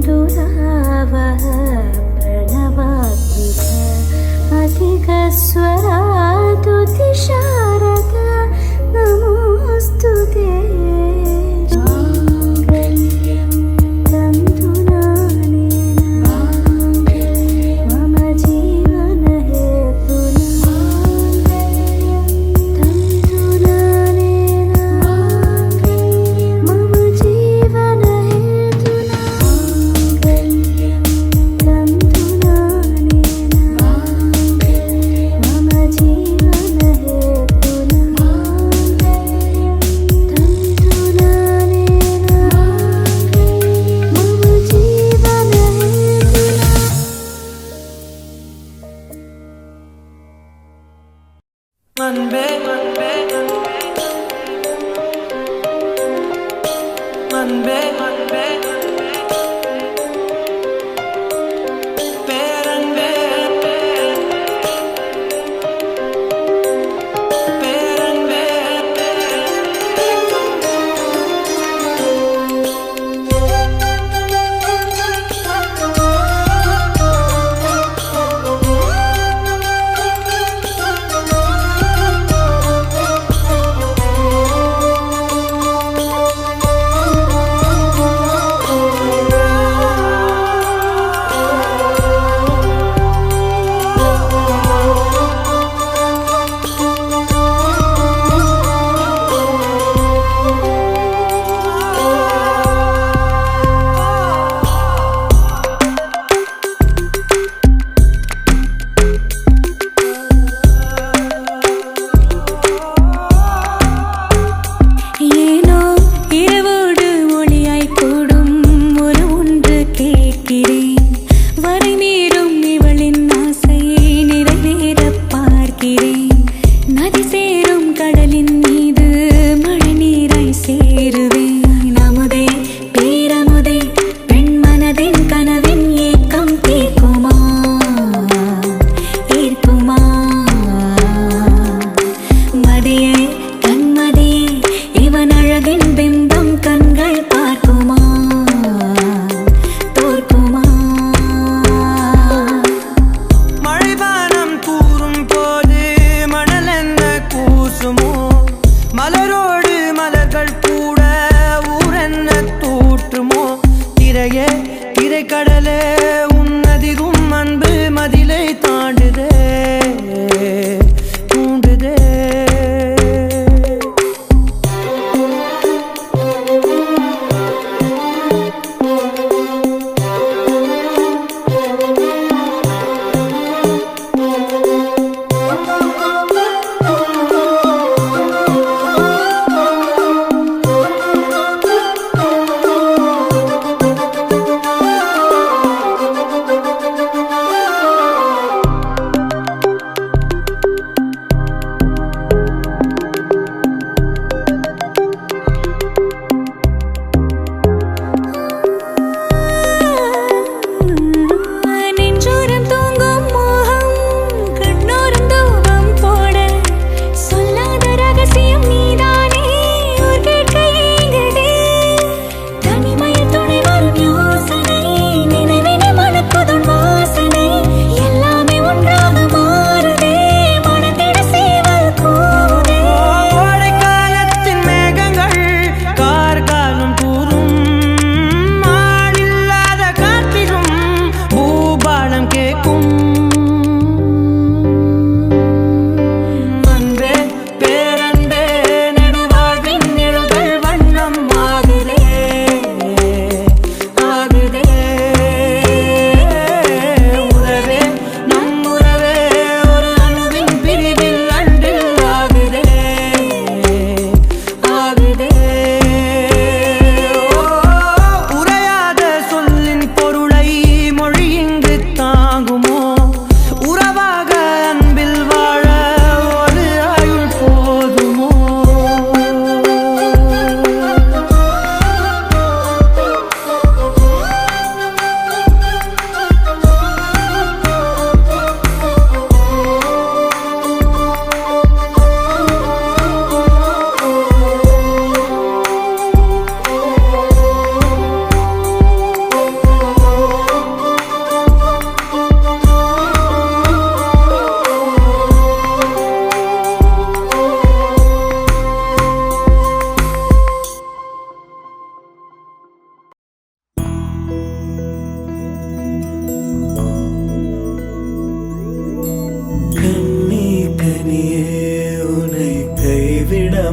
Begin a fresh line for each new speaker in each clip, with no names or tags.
तन्तुरावः प्रणवात्मिक अधिकस्वरातुतिशारदा नमोऽस्तु ते।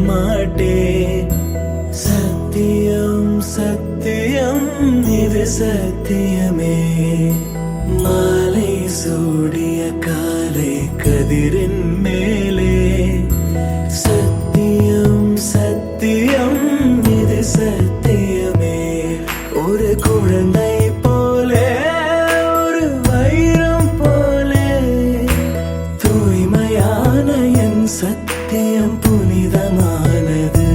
மாட்டேன். சத்தியம் சத்தியம் இது சத்தியமே. மாலை சூடிய காலை கதிரின் மேலே சத்தியம் சத்தியம் இது சத்தியமே. ஒரு குழந்தை போலே ஒரு வைரம் போலே தூய்மையான என் சத்தியம் புனிதமானது.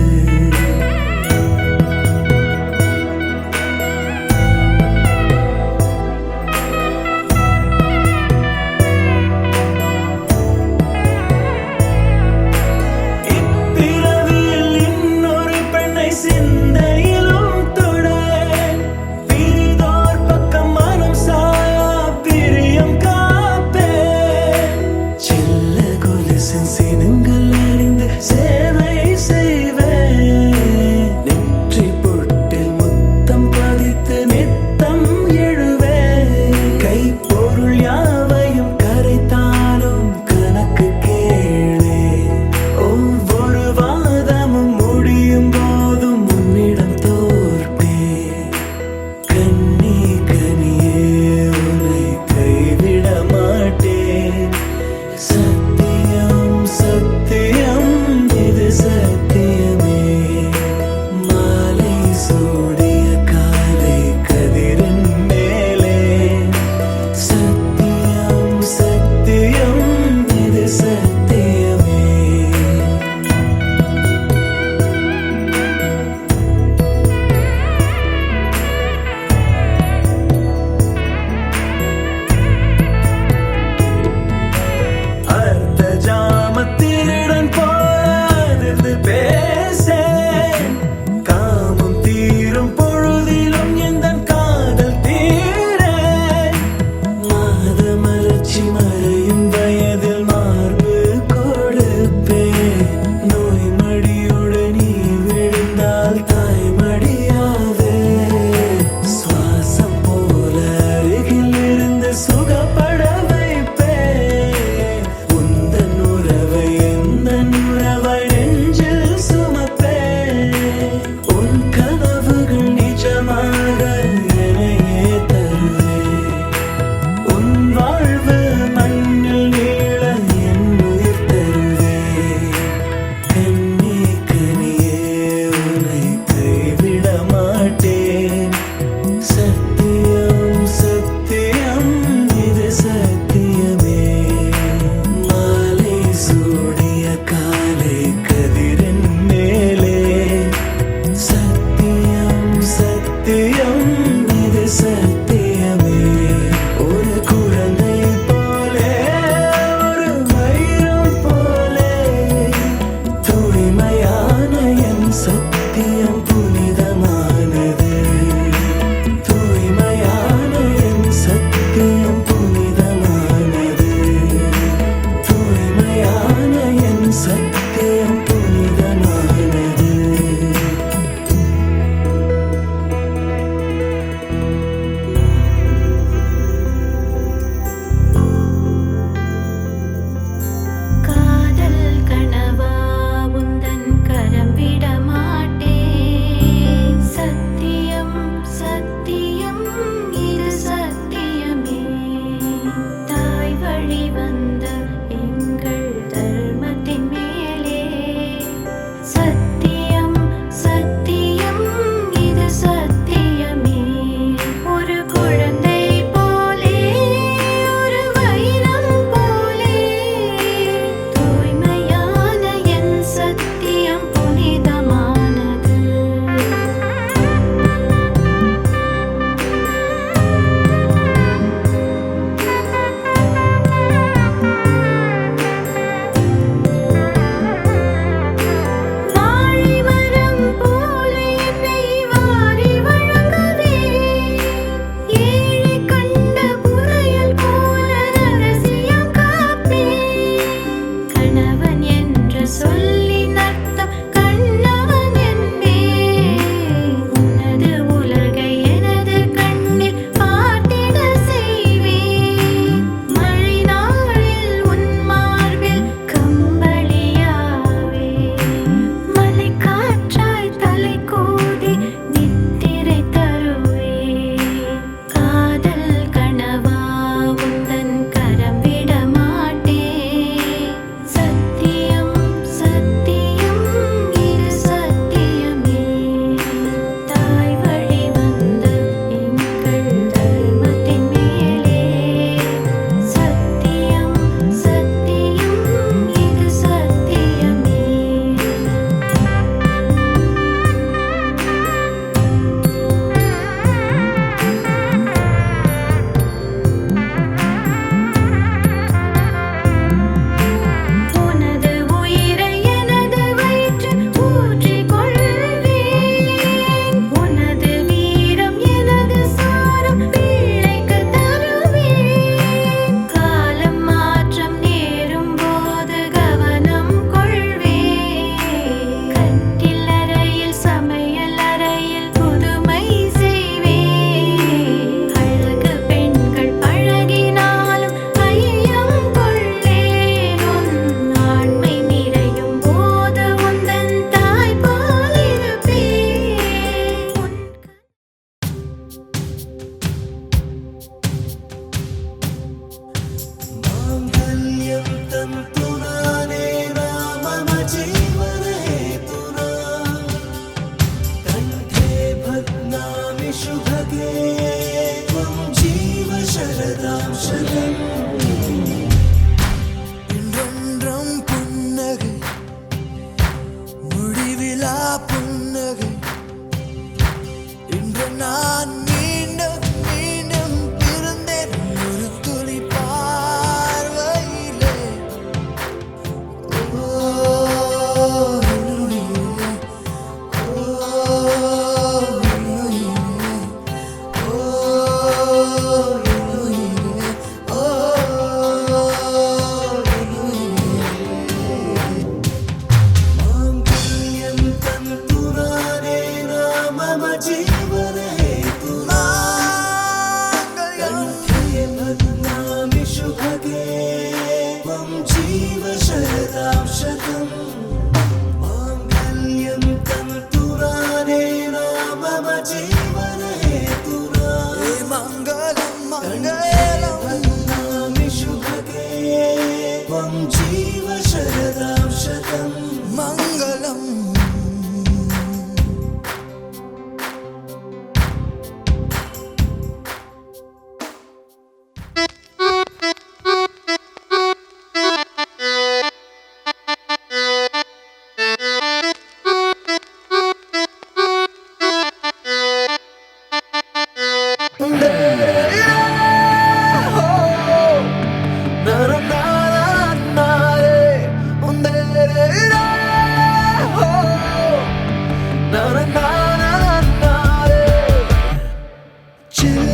இப்பிறவியில் இன்னொரு பெண்ணை சிந்தையிலும் தொட பிரிதோர்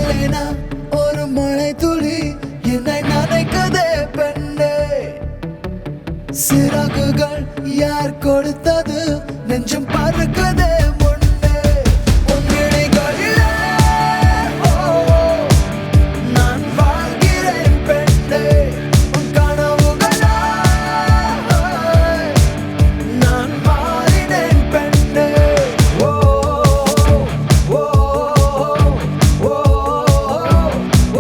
சில்லேனா ஒரு மழை துளி என்னை நனைக்குதே பெண்ணே சிறகுகள் யார் கொடுத்தது நெஞ்சம் பறக்குதே முன்னே உன் விழிகளிலே நான் வாழ்கிறேன் பெண்ணே உன் கனவுகளாய் நான் மாறினேன் பெண்ணே ஓ ஓ ஓ ஓ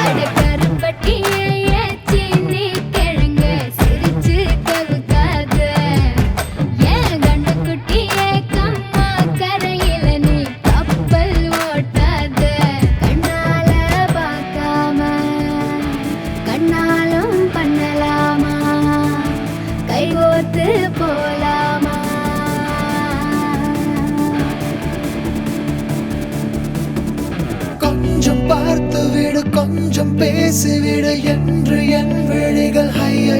அட கருப்பட்டியே சீனி கிழங்கு சிரிச்சு கவுக்காத ஏன் கண்ணுக்குட்டியே கம்மா கரையில நீ கப்பல் ஓட்டாத கண்ணால பார்க்காம கண்ணாலும் பண்ணலாமா கைகோத்து போலாமா
கொஞ்சம் பார்த்து விடு கொஞ்சம் பேசிவிடு என்று என் விழிகள் ஐயோ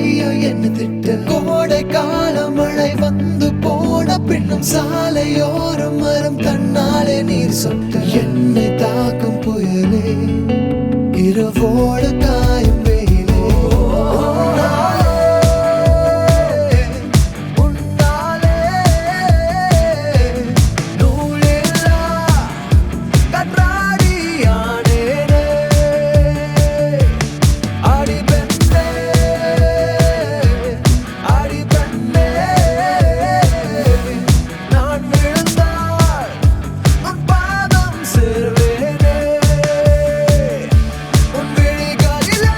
என்ன திட்டு கோடை கால மழை வந்து போன பின்னும் சாலையோரம் மரம் தன்னாலே நீர் சொட்டு என்னை தாக்கும் புயலே இரவோடு காயும் வெயிலே உன்னாலே நூலில்லா கன்றாடியானேனே அடி பெண்ணே அடி பெண்ணே நான் விழுந்தால் உன் பாதம் சேர்வேனே உன் விழிகளிலே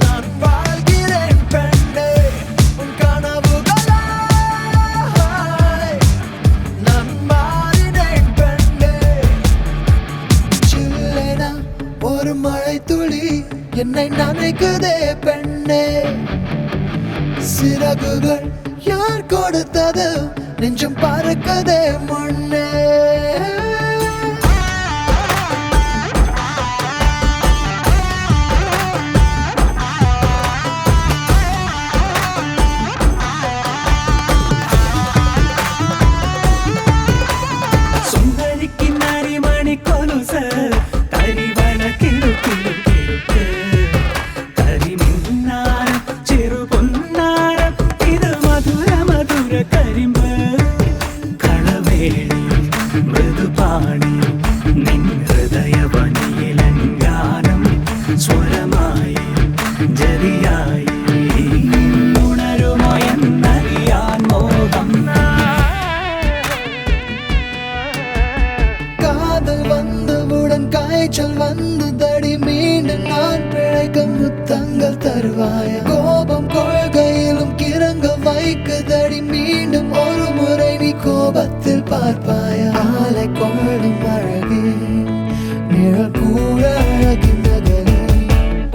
நான் வாழ்கிறேன் பெண்ணே உன் கனவுகளாய் நான் மாறினேன் பெண்ணே சில்லேனா ஒரு மழை துளி என்னை நனைக்குதே பெண்ணே சிறகுகள் யார் கொடுத்தது நெஞ்சம் பறக்குதே முன்னே சுந்தரிக்கு நரிமணி கொலுச தரிவன கிடு கிடு கிடுக்கு கரிமின்னாரம் சிறு பொன்னாரம் இது மதுர மதுர கரிம்பு களவேணியும் மிருதுபாணியும் நின் ഹൃദയവനിയിലങ്കാനം സ്വരമായി ജരിയായി ഉണരുമോ എന്നറിയാൻ മോഹം காதல் வந்தவுடன் காய்ச்சல் வந்ததடி மீண்டும் நான் பிழைக்க முத்தங்கள் தருவாய கோபம் கொள்கையிலும் கிறங்க வைக்குதடி மீண்டும் ஒரு முறை நீ கோபத்தில் பார்ப்பாய ஆலை கொள்ளும் அழகே நிழல் கூட அழகின் நகரே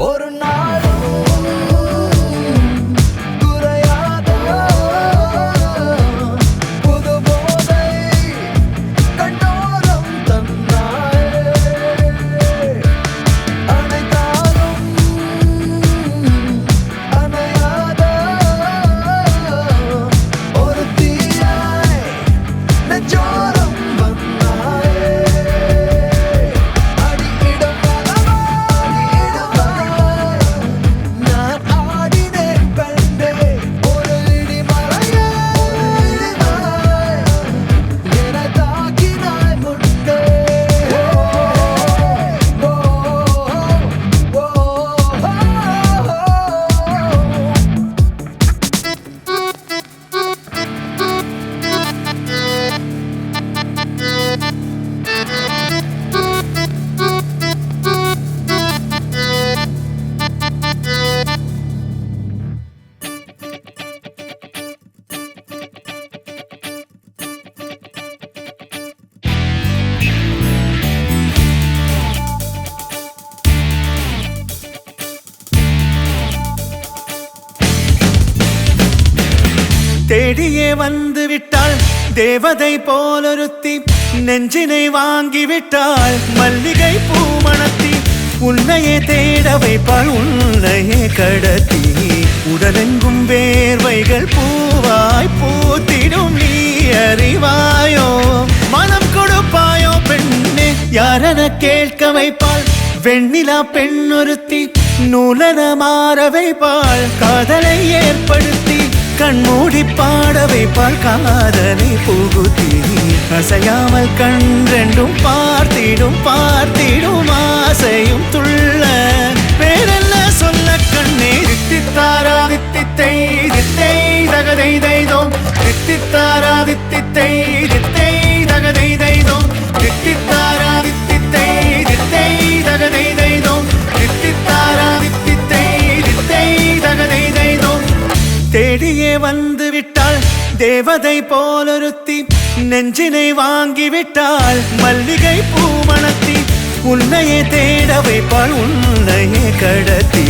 ஒரு நாளும் குறையாத புது போதை கண்டோரம் தந்தாயே அனைத்தாலும் அணையாத ஒரு தீயாய் நெஞ்சோரம் வந்தாயே அடியிடம் வலமாடியிடுவாய் நான் ஆடினேன் பெண்ணே ஒரு இடிமழையாய் என தாக்கினாய் முன்னே ஓ ஓ தேடியே வந்து விட்டாள் தேவதை போலொருத்தி நெஞ்சினை வாங்கிவிட்டாள் மல்லிகை பூமணத்தி உன்னையே தேட வைப்பாள் உன்னையே கடத்தி உடலெங்கும் வேர்வைகள் பூவாய் பூத்திடும் நீ அறிவாயோ மனம் கொடுப்பாயோ பெண்ணே யாரென கேட்க வைப்பாள் வெண்ணிலா பெண்ணொருத்தி நூலன மாற வைப்பாள் காதலை ஏற்படுத்தி கண்மூடி பாட வைப்பாள் காதலை புகுத்தி அசையாமல் கண் ரெண்டும் பார்த்திடும் பார்த்திடும் ஆசையும் துள்ள பேரெல்ல சொல்ல கண்ணே தித்தித்தாரா தித்தித்தை தித்தை தகதை தைதோம் தித்தித்தாரா தித்தித்தை தித்தை தகதை தைதோம் தித்தித்தாரா தித்தித்தை தித்தை தகதை தைதோம் தித்தித்தாரா தித்தித்தை தித்தை தகதை தைதோம் தேடியே வந்து விட்டாள் தேவதை போலொருத்தி நெஞ்சினை வாங்கிவிட்டாள் மல்லிகை பூமணத்தி உன்னையே தேட வைப்பாள் உன்னையே கடத்தி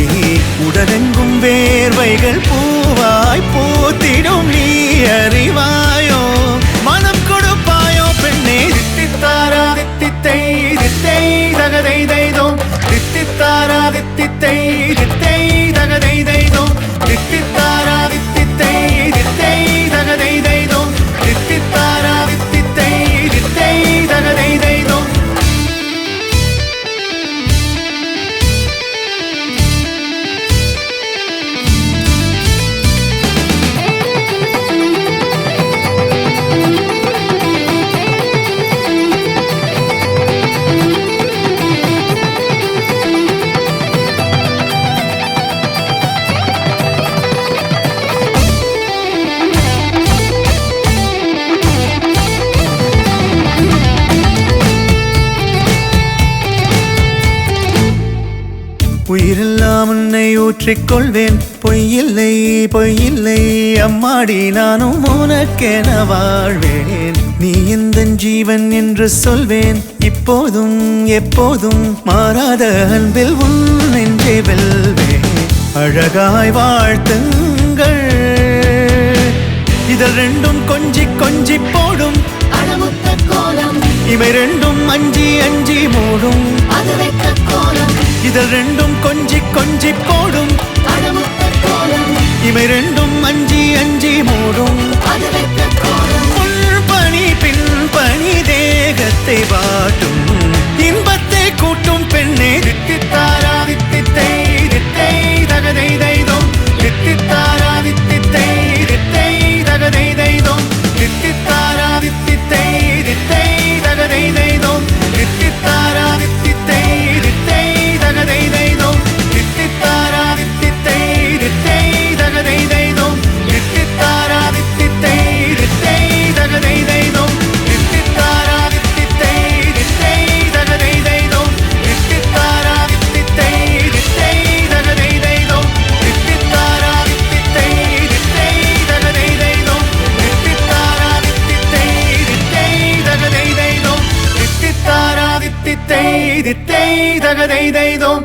உடலெங்கும் வேர்வைகள் பூவாய் பூத்திடும் நீ அறிவாயோ மனம் கொடுப்பாயோ பெண்ணே தித்தித்தாரா தித்தித்தை தித்தை தகதை தைதோம் தித்தித்தாரா தித்தித்தை தித்தை தகதை தைதோம் தித்தித்தாரா தித்தித்தை தித்தை தகதை தைதோம் தித்தித்தாரா தித்தித்தை தித்தை தகதை தைதோம் உயிரெல்லாம் உன்னை ஊற்றிக்கொள்வேன் பொய்யில்லை பொய்யில்லை அம்மாடி நானும் உனக்கென வாழ்வேன் நீ இந்த ஜீவன் என்று சொல்வேன் இப்போதும் எப்போதும் மாறாத அன்பில் உன் நெஞ்சை வெல்வேன் அழகாய் வாழ்த்துங்கள் இதழ் ரெண்டும் கொஞ்சி கொஞ்சி போடும்
அடமுத்த கோலம்
இவை ரெண்டும் அஞ்சி அஞ்சி மூடும்
அது வைத்த கோலம்
இதழ் ரெண்டும் கொஞ்சி கொஞ்சி போடும்
அடமுத்த கோலம்
இவை ரெண்டும் அஞ்சி அஞ்சி மூடும்
அது வைத்த கோலம்
பணி பின் பணி தேகத்தை வாட்டும் இன்பத்தை கூட்டும் பெண்ணே தித்தித்தாரா தித்தித்தை தித்தை தகதை தைதோம் தித்தித்தாரா தித்தித்தை தித்தை தகதை தைதோம் தித்தித்தாரா தித்தித்தை தித்தை தகதை தைதோம் தித்தித்தாரா தித்தித்தை தித்தை தகதை தைதோம் தித்தித்தாரா தித்தித்தை தித்தை தகதை தைதோம் தித்தித்தாரா தித்தித்தை தித்தை தகதை தைதோம் தித்தித்தாரா தித்தித்தை தித்தை தகதை தைதோம் தித்தித்தாரா தித்தித்தை தித்தை தகதை தைதோம் தித்தித்தாரா தித்தித்தை தித்தை தகதை தைதோம் தித்தித்தாரா தித்தித்தை தித்தை தகதை தைதோம் தித்தித்தாரா தித்தித்தை தித்தை தகதை தைதோம்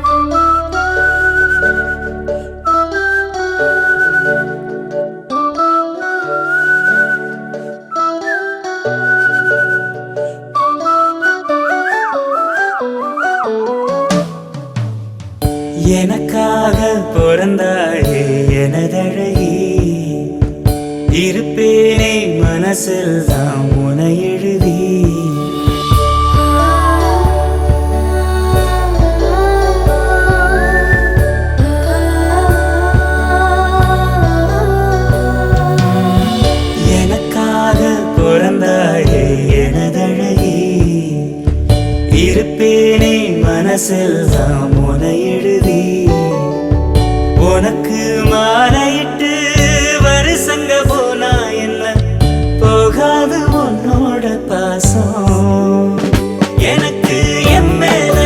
எனக்காக பிறந்தாயே எனதழகி இருப்பேனே மனசில் தான் உனை எழுதி எனக்காக பிறந்தாயே எனதழகி இருப்பேனே மனசில் தான் உனை எழுதி உனக்கு மாலையிட்டு வருஷங்க போனா என்ன போகாது உன்னோட பாசம் எனக்கு என் மேல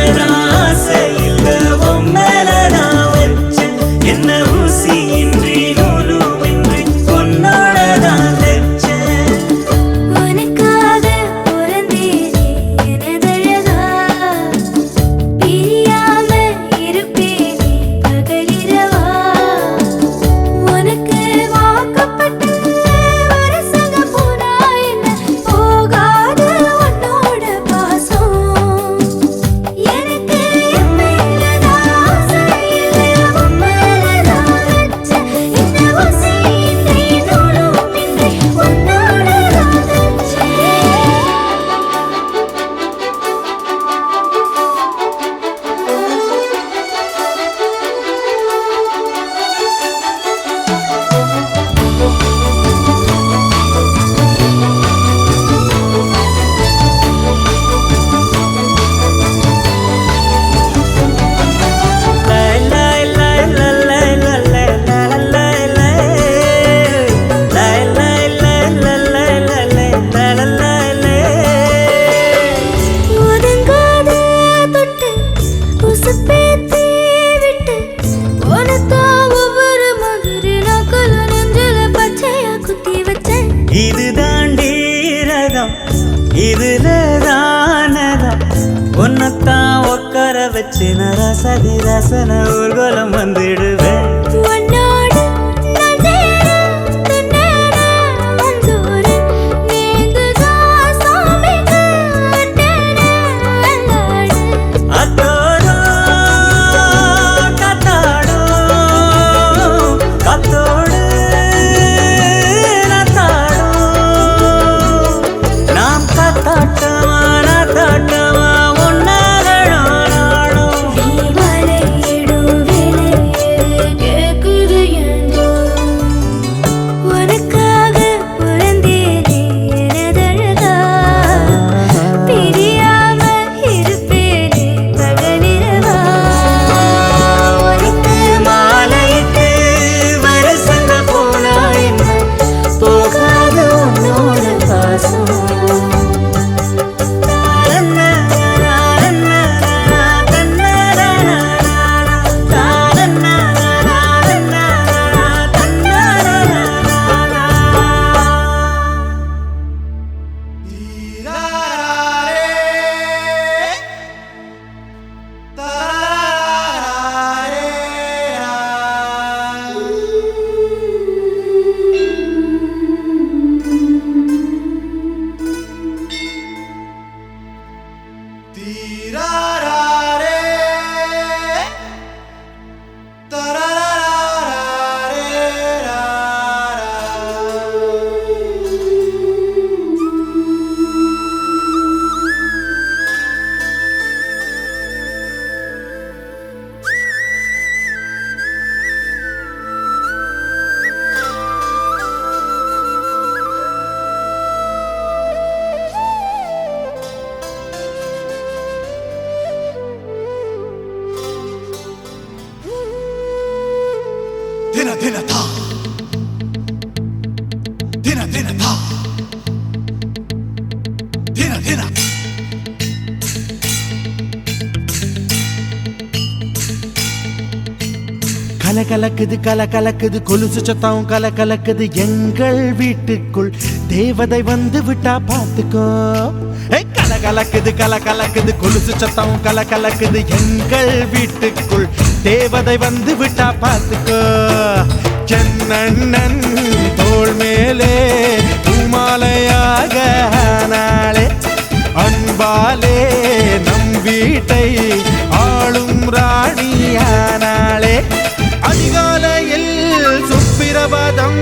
ஆசை இல்ல உன் மேல நான் வச்சேன் என்ன ஊசி இன்றி நூலுமின்றி உன்னோட தான் வச்சேன்
உனக்காக பிறந்தேனே எனதழகா பிரியாம இருப்பேனே பகலிரவா
வச்சு நரசதி ரசன ஊர்கோலம் வந்துடுவேன்.
உன்னோடு நான் சேர தன்னேன வந்தோரு நீந்துதா சாமிக்கு அட்டேன அல்லாடு.
அத்தோடும் கத்தாடும் கத்தோடு நத்தாடும் நாம் கத்தாட்டமா நத்தாட்டமா ஒன்னாகணும் நாடும்.
நீ மலையிடும் விலையேறு கேக்குது என்றோ உனக்காக பிறந்தேனே எனதழகா பிரியாம இருப்பேனே பகலிரவா உனக்கு
மாலையிட்டு வருசங்க போனா என்ன போகாத உன்னோட பாசம்.
Dina dina ta, dina dina ta, dina dina. கலகலக்குது கலகலக்குது கொலுசு சத்தம் கலகலக்குது எங்கள் வீட்டுக்குள் தேவதை வந்து விட்டா பார்த்துக்கோ. கலகலக்குது கலகலக்குது கொலுசு சத்தம் கலகலக்குது எங்கள் வீட்டுக்குள் தேவதை வந்து விட்டா பார்த்துக்கோ. சென்னண்ணன் தோள் மேலே பூமாலையாக நாளே அன்பாலே நம் வீட்டை ஆளும் ராணியானாளே. அதிகாலையில் சுப்பிரபாதம்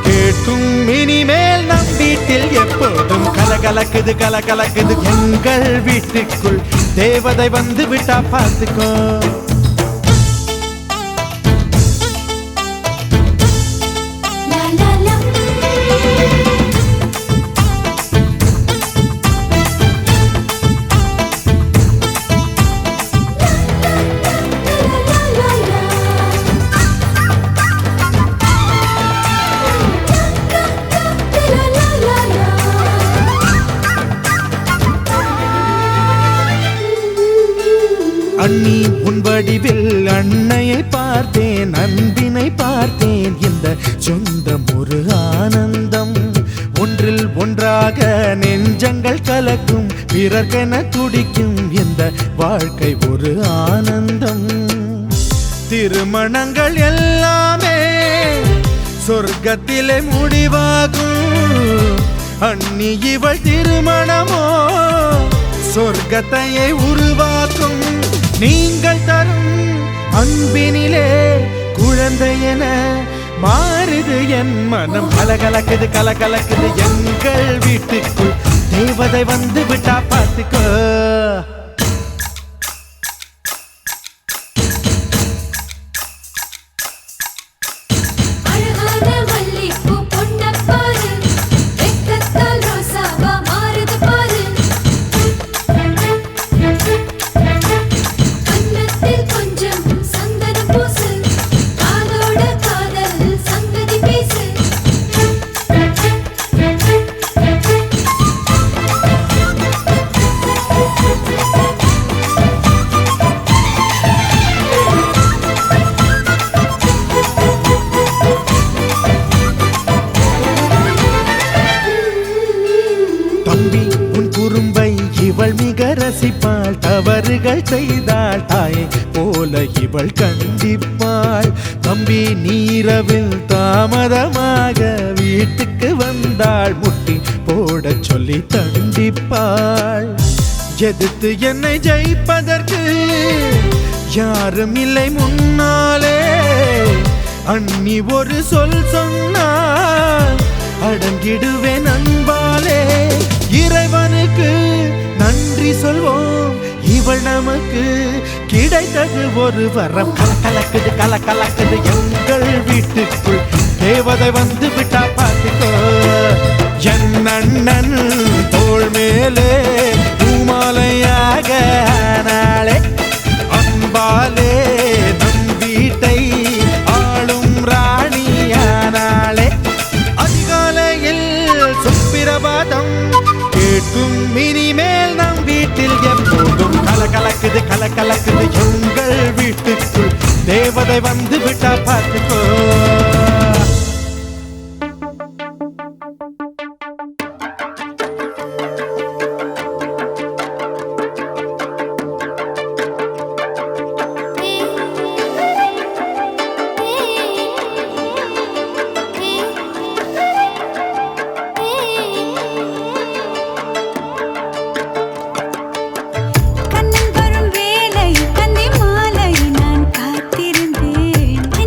கேட்கும் இனிமேல் நம் வீட்டில் எப்போதும் கலகலக்குது கலகலக்குது எங்கள் வீட்டுக்குள் தேவதை வந்து விட்டா பார்த்துக்கோ.
லா லா லா
அண்ணி உன் வடிவில் அன்னையை பார்த்தேன் அன்பினை பார்த்தேன் இந்த சொந்தம் ஒரு ஆனந்தம். ஒன்றில் ஒன்றாக நெஞ்சங்கள் கலக்கும் பிறர்க்கென துடிக்கும் இந்த வாழ்க்கை ஒரு ஆனந்தம். திருமணங்கள் எல்லாமே சொர்க்கத்திலே முடிவாகும். அண்ணி இவள் திருமணமோ சொர்க்கத்தையே உருவாக்கும். நீங்கள் தரும் அன்பினிலே குழந்தையென மாறுது என் மனம். கலகலக்குது கலகலக்குது எங்கள் வீட்டுக்குள் தேவதை வந்து விட்டா பார்த்துக்கோ.
அழகான மல்லிப்பூ பொன்னப் பாரு வெக்கத்தால் ரோசாவா மாறுது பாரு. கன்னத்தில் கொஞ்சம் சந்தனம் பூசு காதோட காதல் சங்கதி பேசு.
மன்னிப்பாள், தவறுகள் செய்தாள் தாயை போல இவள் கண்டிப்பாள். தம்பி நீரவில் தாமதமாக வீட்டுக்கு வந்தாள், முட்டி போட சொல்லி தண்டிப்பாள். எதிர்த்து என்னை ஜெயிப்பதற்கு யாரும் இல்லை முன்னாலே, அண்ணி ஒரு சொல் சொன்னால் அடங்கிடுவேன் அன்பாலே. இறைவனுக்கு நன்றி சொல்வோம், இவள் நமக்கு கிடைத்தது ஒரு வரம். கலக்கலக்குது கலக்கலக்குது எங்கள் வீட்டுக்குள் தேவதை வந்து விட்டா பார்த்துக்கோ. என் அண்ணன் தோள் மேலே பூமாலையாக ஆனாளே, அன்பாலே நம் வீட்டை ஆளும் ராணியானாளே. அதிகாலையில் சுப்பிரபாதம் கேட்கும் இனிமேல் நம் வீட்டில் எப்போதும் கலக்கலக்குது கலக்கலக்குது எங்கள் வீட்டுக்குள் தேவதை வந்து விட்டா பார்த்துக்கோ.
கண்ணன் வரும் வேளை கன்னி மாலை நான் காத்திருந்தேன்.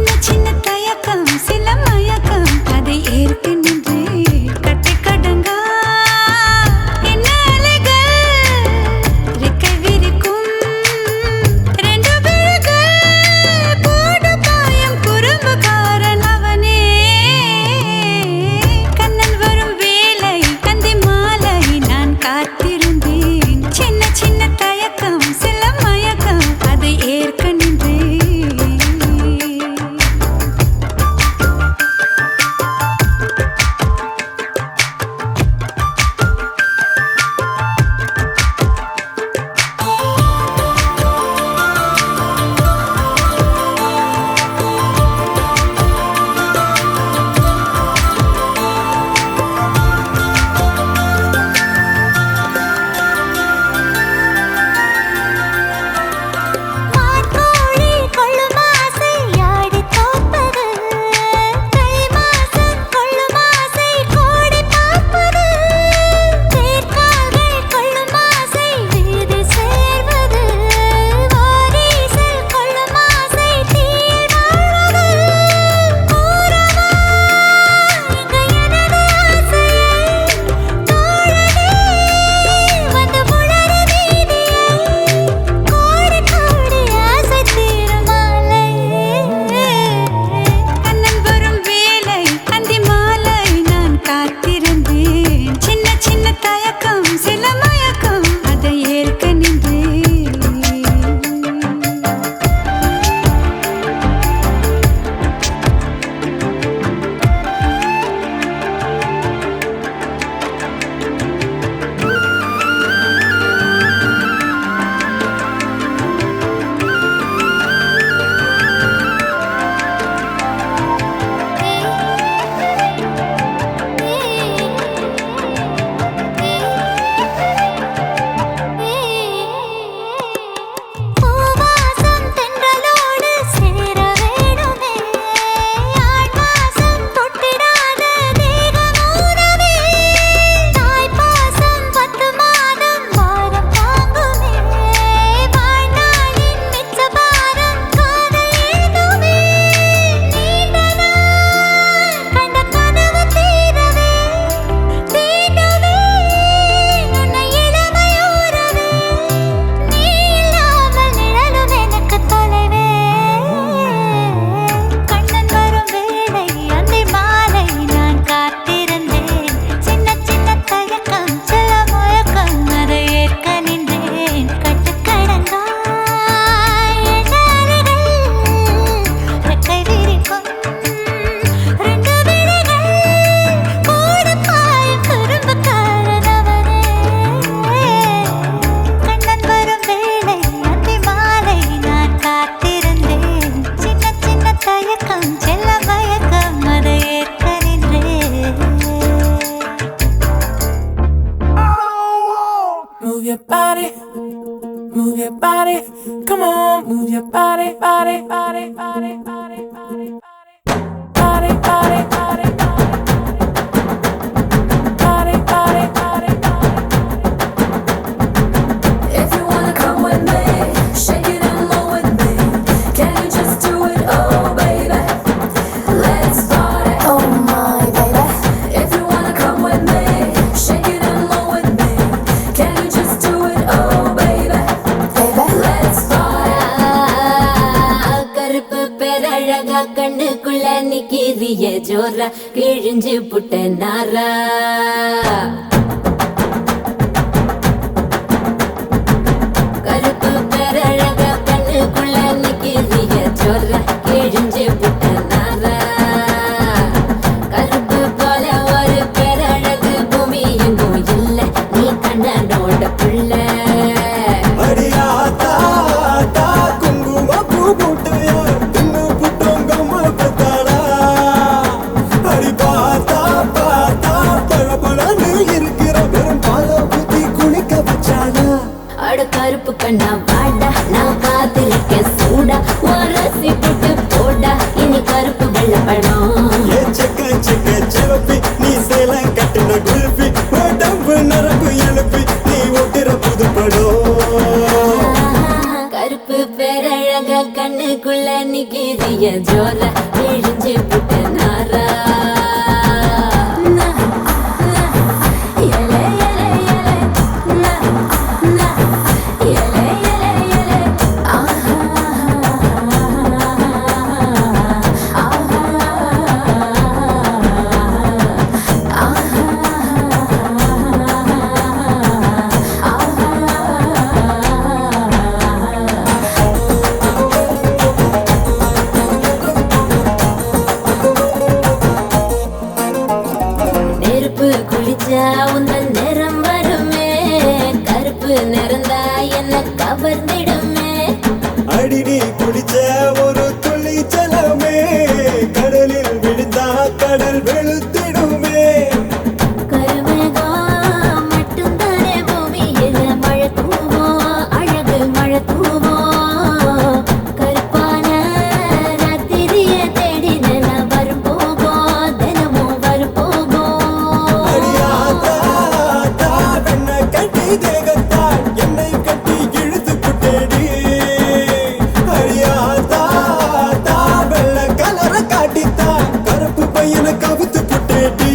move your body. Come on, move your body, body, body, body, body, body, body, body, body, body, body, body, body.
If you wanna come with me, shake it and roll with me. Can you just do it, oh baby? Let's party, oh my baby. If you wanna come with me, shake it and roll with me. Can you just do it, oh baby? Let's party. கருப்பு பேரழகா கண்ணுக்குள்ள நிக்கிறிய ஜோரா கிழிஞ்சு புட்ட நாரா கருப்பு பேரழகா கண்ணுக்குள்ள நிக்கிறிய ஜோரா கிழிஞ்சு புட்ட நாரா கருப்பு போல ஒரு பேரழகு பூமி எங்கும் இல்ல நீ கண்ணனோட புள்ள
அடியாத்தா தா குங்கும பூ போட்டையா தின்னு புட்டோங்கம்மா பத்தாடா அடி பார்த்தா பார்த்தா பழபழன்னு இருக்கிற வெறும் பால ஊத்தி குளிக்க வச்சானா
அட கருப்பு கண்ணா வாடா நான் காத்திருக்க சூடா உரசி போட்டு போடா இனி கருப்பு வெள்ள படம்
ஏ செக்க செக்க செவப்பி நீ சேலம் கட்டின குல்பி உடம்பு நரம்பு எழுப்பி நீ ஒட்டுற புது படம்
கருப்பு பேரழகா கண்ணுக்குள்ள நிக்கிறிய ஜோரா கிழிஞ்சு புட்ட நாரா நெருப்பு குளிச்சா உந்தன் நிறம் வருமே கருப்பு நிறந்தா என்ன கவர்ந்திடுமே
அடி நீ குடிச்ச ஒரு துளி ஜலமே கடலில் விழுந்தா கடல் வெளுத்திடுமே
கருமேகம் மட்டும்தானே பூமியில மழை தூவோம் அழகு மழை தூவோம் கருப்பான ராத்திரிய தேடி நில வரும் போகும் தினமும் வரும் போகும்
அடியாத்தா தா வெண்ண கட்டி தேகத்தால் என்னை கட்டி இழுத்து புட்டேடி அடியாத்தா தா வெள்ள கலர காட்டித்தா கருப்பு பையனை கவுத்து புட்டேடி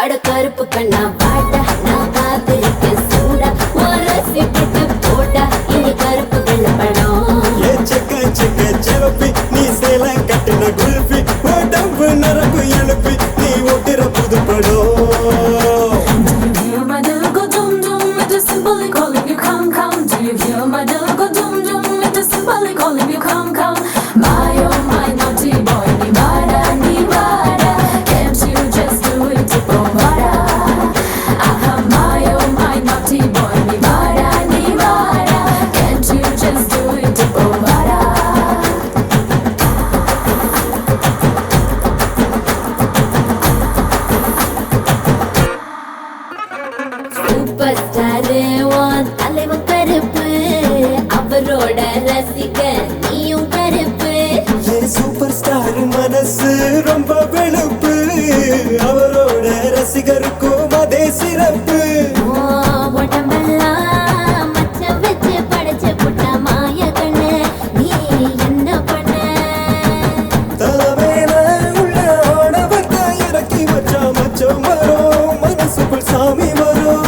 அட கருப்பு கண்ணா வாடா நான் காத்திருக்க சூடா உரசி போட்டு போடா இனி கருப்பு வெள்ள படம்
ஏ செக்க செக்க செவப்பி நீ சேலம் கட்டின குல்பி உடம்பு நரம்பு எழுப்பி நீ ஒட்டுற புது படம்
Do you hear my little go dum dum? It is simply calling you come come. Do you hear my little go dum dum? It is simply calling you come come. My oh my naughty boy, ni vada. Can't you just do it, Pomara? Aha, my oh my naughty boy, ni vada. Can't you just do it, Pomara? Super star உன் தலைவன் கருப்பு அவரோட ரசிகன் நீயும் கருப்பு
ஏ super star மனசு ரொம்ப வெளுப்பு அவரோட ரசிகருக்கும் அதே சிறப்பு
உன் உடம்பெல்லாம் மச்சம் வச்சு படைச்சு புட்ட மாய கண்ணு நீ என்ன பண்ண
தலைமையில உள்ள ஆணவத்தை இறக்கி வச்சா மச்சம் வரும் மனசுக்குள் சாமி வரும்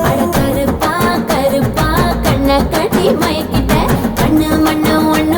அட கருப்பா கருப்பா கண்ணை கட்டி மயக்கிட்ட கண்ணு மண்ணு ஒண்ணு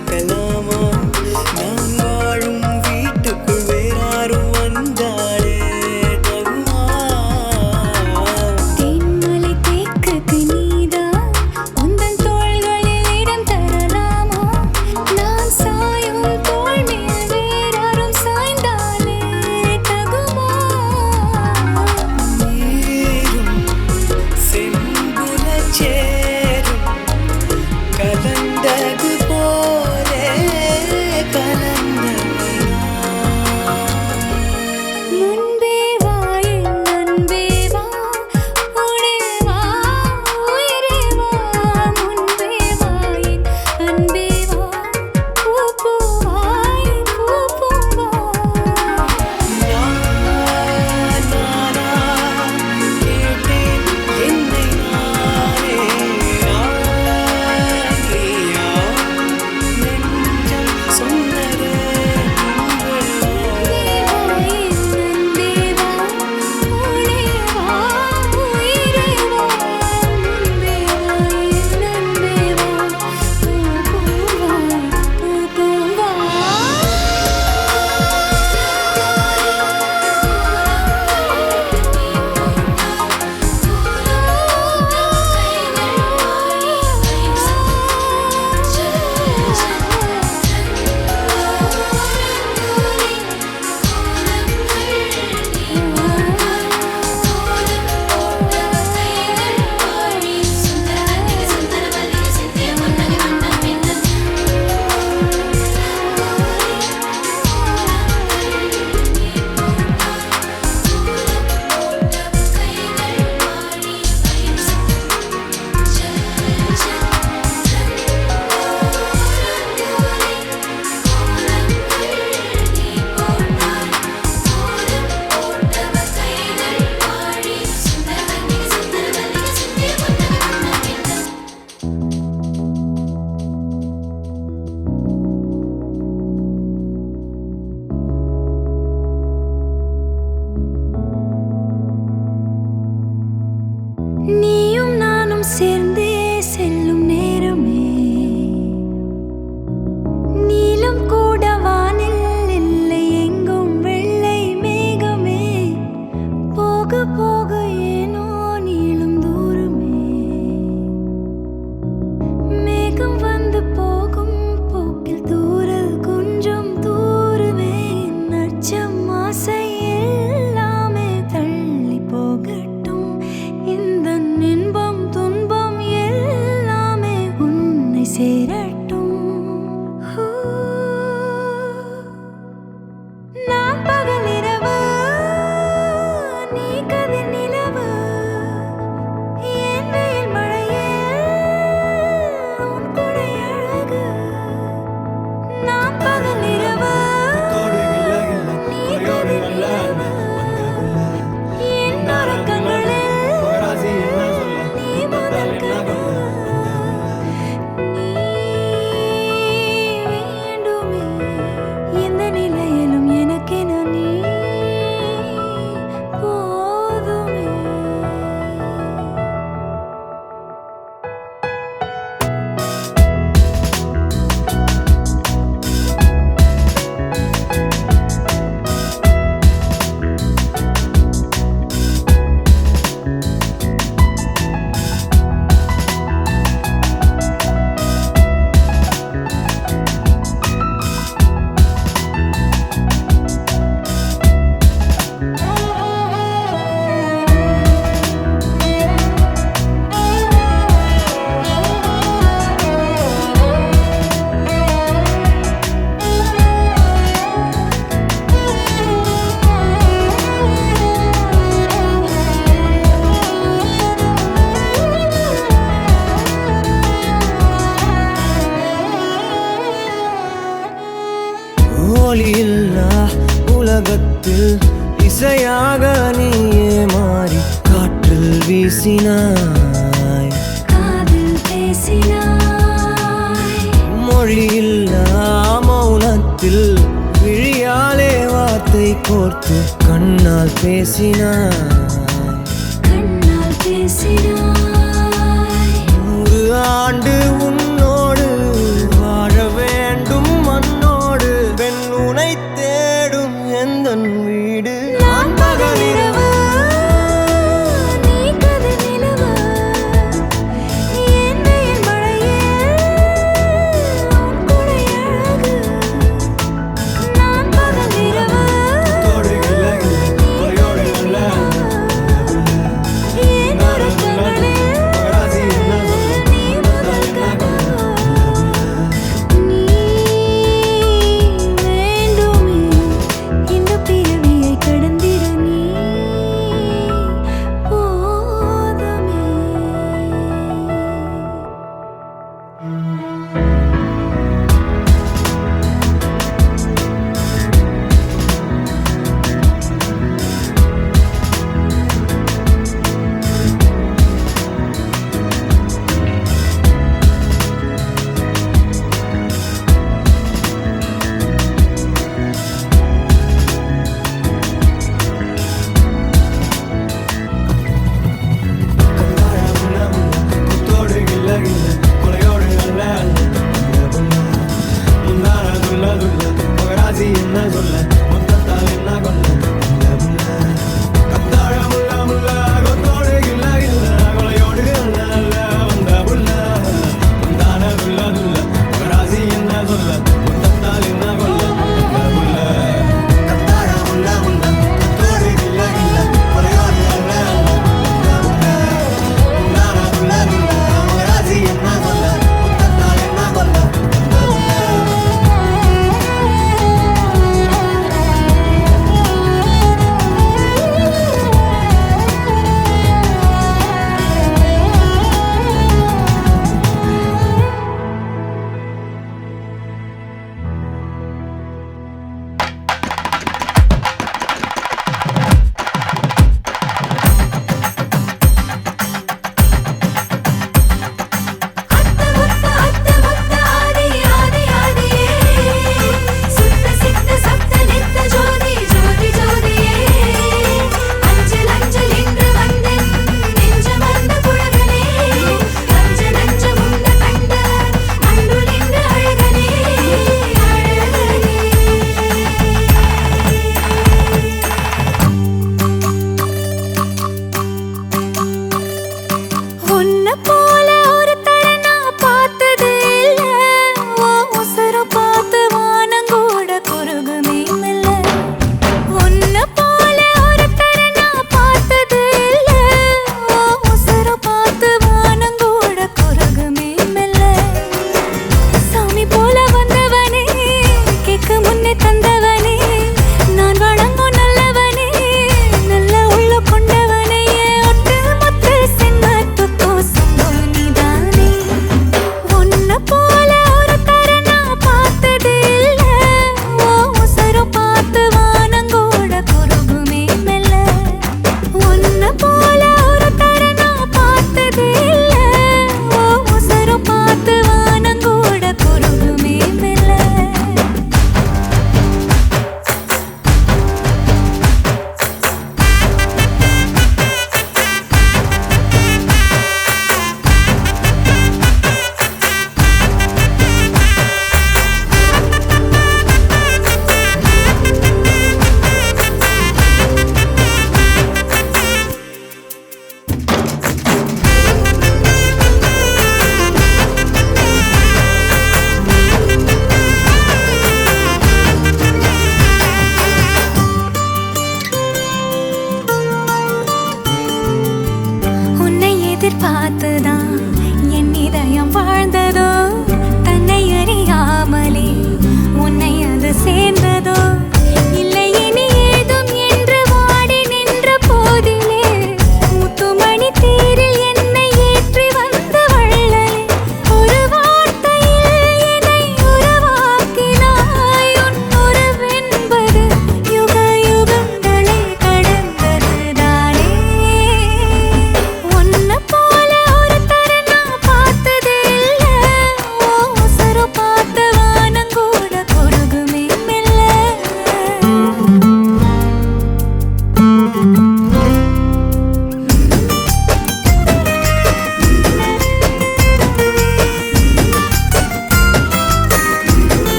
நினைக்கலாமா நான் வாழும் வீட்டுக்குள் வேறாரும் வந்தாலே தகுமா
தேன்மலை தேக்குக்கு நீதான் உந்தன் தோள்களில் இடம் தரலாமா நான் சாயும் தோள் மேல் வேறாரும் சாய்ந்தாலே தகுமா
நீரும் செம்புலச் சேரும் கலந்தது போலே கலந்தவை
முன்பே வா என் அன்பே வா உடே வா உயிரே வா முன்பே வா என் அன்பே வா பூ பூவாய் பூ பூவா
நானா கேட்டேன் என்னை நானே நீயா நெஞ்சம் சொன்னதே
நீயும் நானும் சேர்ந்தே செல்லும் நேரமே நீலம் கூட வானில் இல்லை எங்கும் வெள்ளை மேகமே போக போக ஏனோ நீளும் தூரமே மேகம் வந்து போகும் போக்கில் தூரல் கொஞ்சம் தூரமே நச்சம் ஆசை எல்லாமே தள்ளி போகட்டும் இந்த இன்பம் துன்பம் எல்லாமே உன்னை சேரட்டும் நான் பகல் இரவு நீ கதிர் நிலவு என் வெயில் மழையில் உன் கொடை அழகு நான் பகல் இரவு நீ கதிர் நிலவு என் உறக்கங்களில் நீ முதல் கனவு நீ வேண்டுமே எந்த நிலையிலும் எனக்கென நீ போதுமே
ஒளியில்லா உலகத்தில் இசையாக நீயே மாறி காற்றில் வீசினாய்
காதில் பேசினாய்
மொழியில்லா மௌனத்தில் விழியாலே வார்த்தை கோர்த்து கண்ணால் பேசினாய்
கண்ணால் பேசினாய்
100 ஆண்டு உன்னோடு வாழ வேண்டும்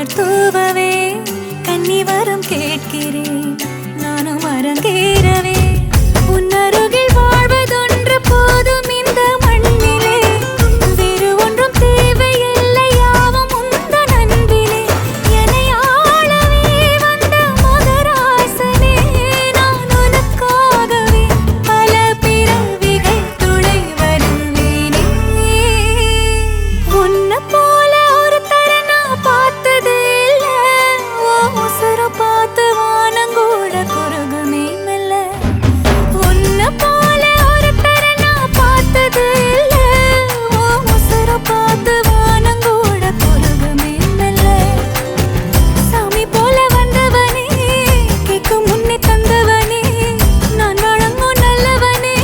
மலர் தூவவே கன்னி வரம் கேட்கிறேன் நானும் அரங்கேறவே உன்னருகில் வாழ்வதொன்று போதும் இந்த மண்ணிலே வேறு ஒன்றும் தேவையில்லை யாவும் உந்தன் அன்பிலே என்னை ஆளவே வந்த மகராசனே நான் உனக்காகவே பல பிறவிகள் துணை வருவேனே உன்னை போல ஒரு தரனா பார்த்ததே இல்ல ஓ உசுரம் பார்த்து வானங்கூட குறுகுமே மெல்ல உன்னை போல ஒரு தரனா பார்த்தது இல்ல ஓ உசுரம் பார்த்து வானங்கூட குறுகுமே மெல்ல சாமி போல வந்தவனே கேட்கும் முன்னே தந்தவனே நான் வழங்கும் நல்லவனே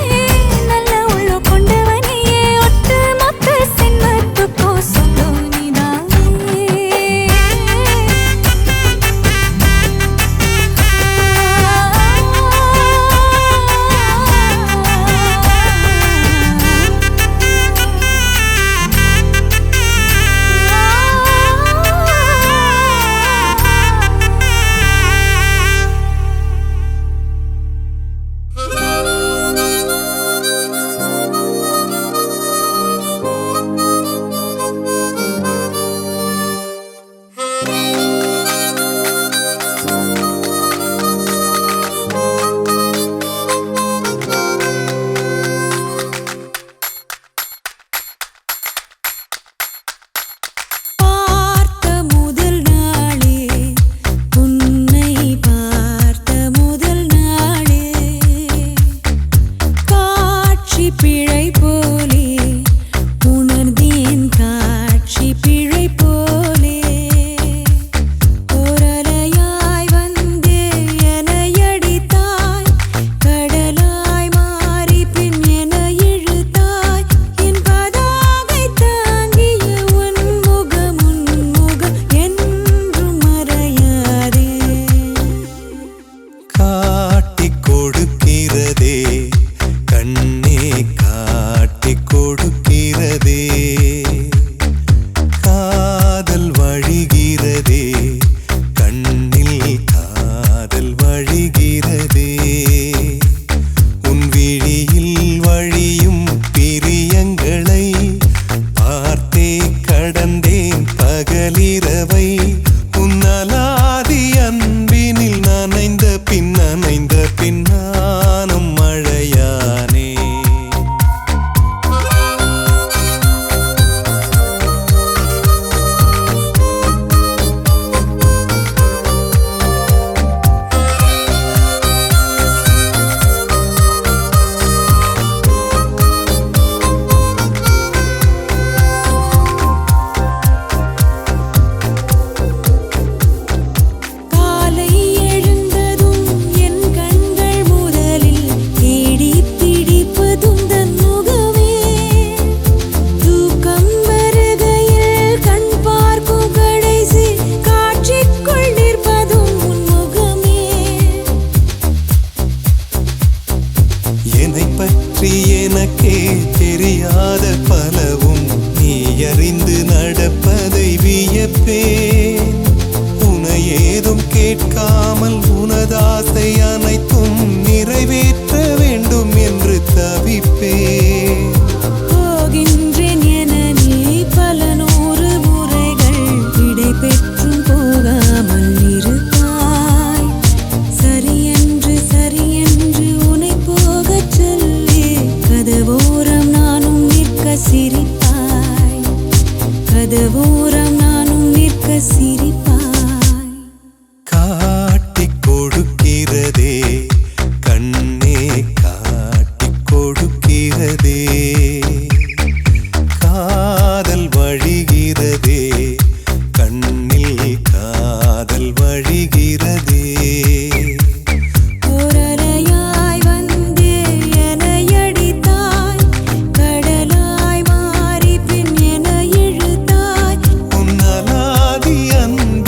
நல்ல உள்ள கொண்டவனே ஒட்டு மொத்த சின்னத்துக்கோ சொந்தம் பார்த்த முதல் நாளே உன்னை பார்த்த முதல் நாளே காட்சி பிழை போலே உணர்ந்தேன் காட்சி பிழை போலே ஓரலையாய் வந்தே என்னை அடித்தாய் கடலாய் மாறி பின் என்னை இழுத்தாய் என் பதாகை தாங்கிய உன் முகம் என்றும் மறையாதே
காட்டிக் கொடுக்கிறதே கண்ணே காட்டிக் கொடுக்கிறதே காதல் வழிகிறதே கண்ணில் காதல் வழிகிறதே உன் விழியில் வழியும் பிரியங்களை பார்த்தே கடந்தேன் பகலிரவை உன்னலாதி அன்பினில் நனைந்த பின் நானும் மழையானே
காலை எழுந்ததும் என் கண்கள் முதலில் தேடிப் பிடிப்பதும் தன் முகமே தூக்கம் வருகையில் கண் பார்க்கும் கடைசி காட்சிக்குள் நிற்பதும் உன் முகமே
என்னை பற்றி எனக்கே தெரியாத பலவும் நீ அறிந்து நடப்பதை வியப்பேன் உனை ஏதும் கேட்காமல் உனதாசை அனைத்தும் நிறைவேற்ற வேண்டும் என்று தவிப்பேன்
போகின்றேன் என நீ பல நூறு முறைகள் விடை பெற்றும் போகாமல் இருப்பாய் சரியென்று உன்னை போகச் சொல்லி கதவோரம் நானும் நிற்க சிரிப்பாய் கதவோரம் நானும் நிற்க சிரிப்பாய்
காட்டிக் கொடுக்கிறதே கண்ணே காட்டிக் கொடுக்கிறதே காதல் வழிகிறதே கண்ணில் காதல் வழிகிறதே
ஓரலையாய் வந்தே என்னை அடித்தாய் கடலாய் மாறி பின் என்னை இழுத்தாய்
உன்னலாதி அன்பு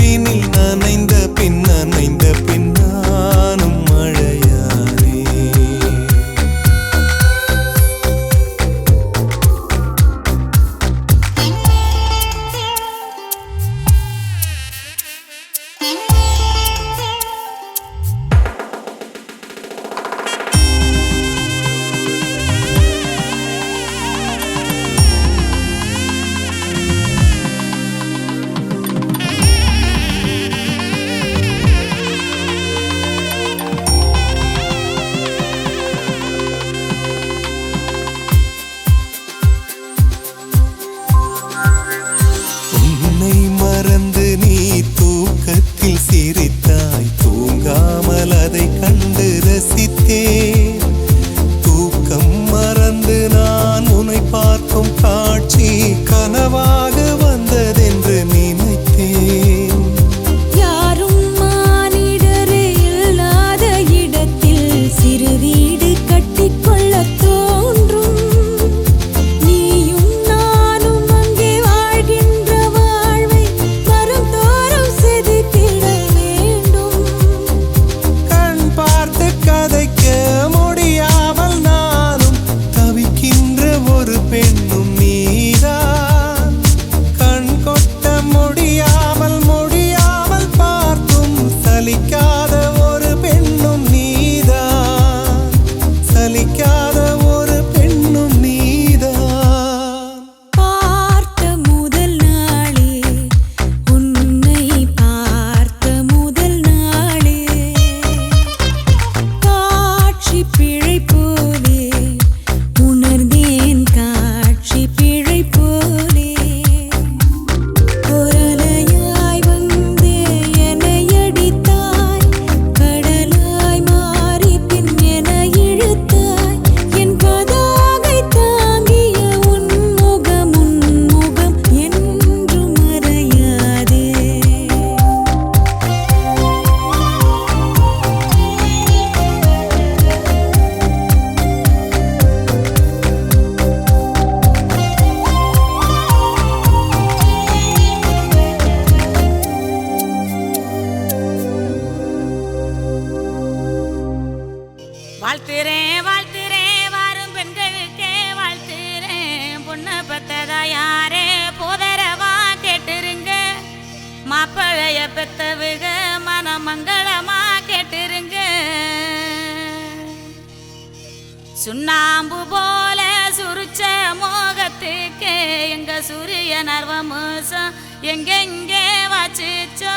சுண்ணாம்பு போல சுருச்ச மோகத்துக்கு எங்க சூரிய நர்வமோசம் எங்கெங்கே வச்சுச்சோ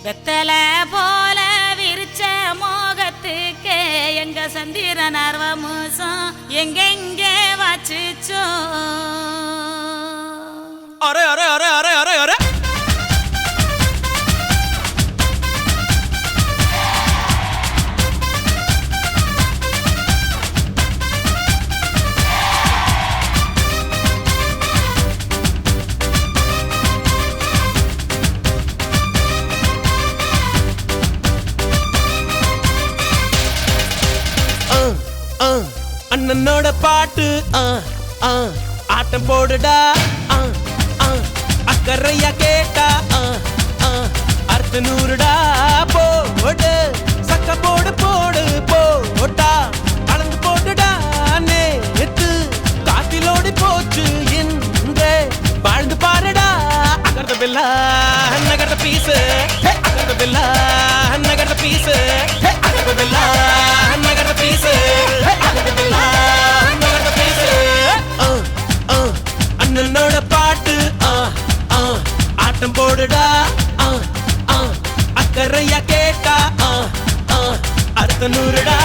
வெத்தல போல விரிச்ச மோகத்துக்கு எங்க சந்திர நர்வமோசம் எங்கெங்கே வச்சுச்சோ
அரே அரே அரே அரே அரே அரே அண்ணனோட பாட்டு ஆட்டம் போடுடா அக்கறையா கேட்டா அர்த்த நூறுடா போடு சக்க போடு போடு போட்டா அளந்து போட்டுடா நேத்து காத்திலோடி போச்சு இன்றே வாழ்ந்து பாருடா அகர்த பில்லா நகர்த பீசு அகர்த பில்லா நகர்த பீசு அகர்த பில்லா நகர்த பீசு அண்ணனோட பாட்டு ஆட்டம் போடுடா அக்கறையா கேட்டா அர்த்த நூறுடா